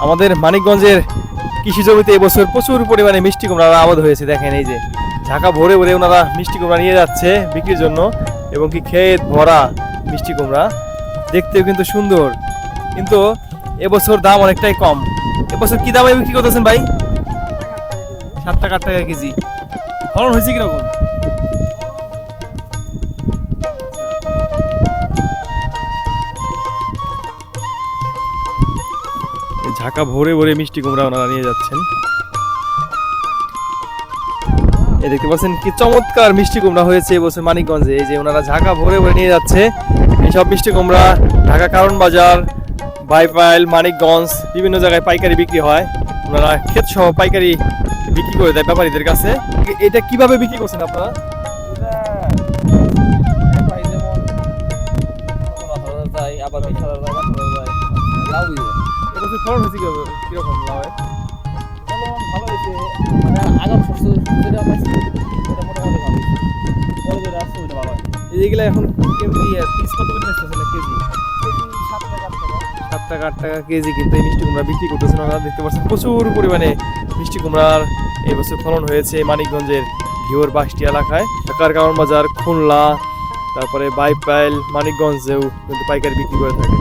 আমাদের মানিকগঞ্জের কৃষি জমিতে এবছর প্রচুর পরিমাণে মিষ্টি কুমড়া আবাদ হয়েছে। দেখেন এই যে ঝাঁকা ভরে ভরে ওনারা মিষ্টি কুমড়া নিয়ে যাচ্ছে বিক্রির জন্য, এবং কি ক্ষেত ভরা মিষ্টি কুমড়া, দেখতেও কিন্তু সুন্দর। কিন্তু এবছর দাম অনেকটাই কম। এবছর কি দামে বিক্রি করতেছেন ভাই? 7 টাকা 8 টাকা কেজি। ফলন হয়েছে কিরকম? ঝাঁকা ভরে ভরে মিষ্টি কুমড়া ওনারা নিয়ে যাচ্ছেন। এই দেখতে পাচ্ছেন কি চমৎকার মিষ্টি কুমড়া হয়েছে এবছর মানিকগঞ্জে। এই যে ওনারা ঝাঁকা ভরে ভরে নিয়ে যাচ্ছে এইসব মিষ্টি কুমড়া। ঢাকা কারণ বাজার, বাইপাইল, মানিকগঞ্জ বিভিন্ন জায়গায় পাইকারি বিক্রি হয়। ওনারা ক্ষেত সহ পাইকারি বিক্রি করে দেয় ব্যাপারীদের কাছে। এটা কিভাবে বিক্রি করছেন আপনারা? ফলন হয়েছে কিরকম লাভ? ভালো হয়েছে, মানে আগাম শস্য যেটা পাইছি এটা মোটামুটি ভালো হয়েছে। পরে যেটা আসছে ওইটা ভালো হয়। এইগুলা এখন পিস কত করে বেচতেছেন না কেজি? কেজি 7 টাকা 8 টাকা। 7 টাকা 8 টাকা কেজি কিন্তু এই মিষ্টি কুমড়া বিক্রি করতেছেন। আপনারা দেখতে পাচ্ছেন প্রচুর পরিমাণে মিষ্টি কুমড়ার এই বছর ফলন হয়েছে মানিকগঞ্জের ঘিওর 22টি এলাকায়। ঢাকার কারণ বাজার, খুলনা, তারপরে বাইপাইল, মানিকগঞ্জেও কিন্তু পাইকারি বিক্রি করে থাকে।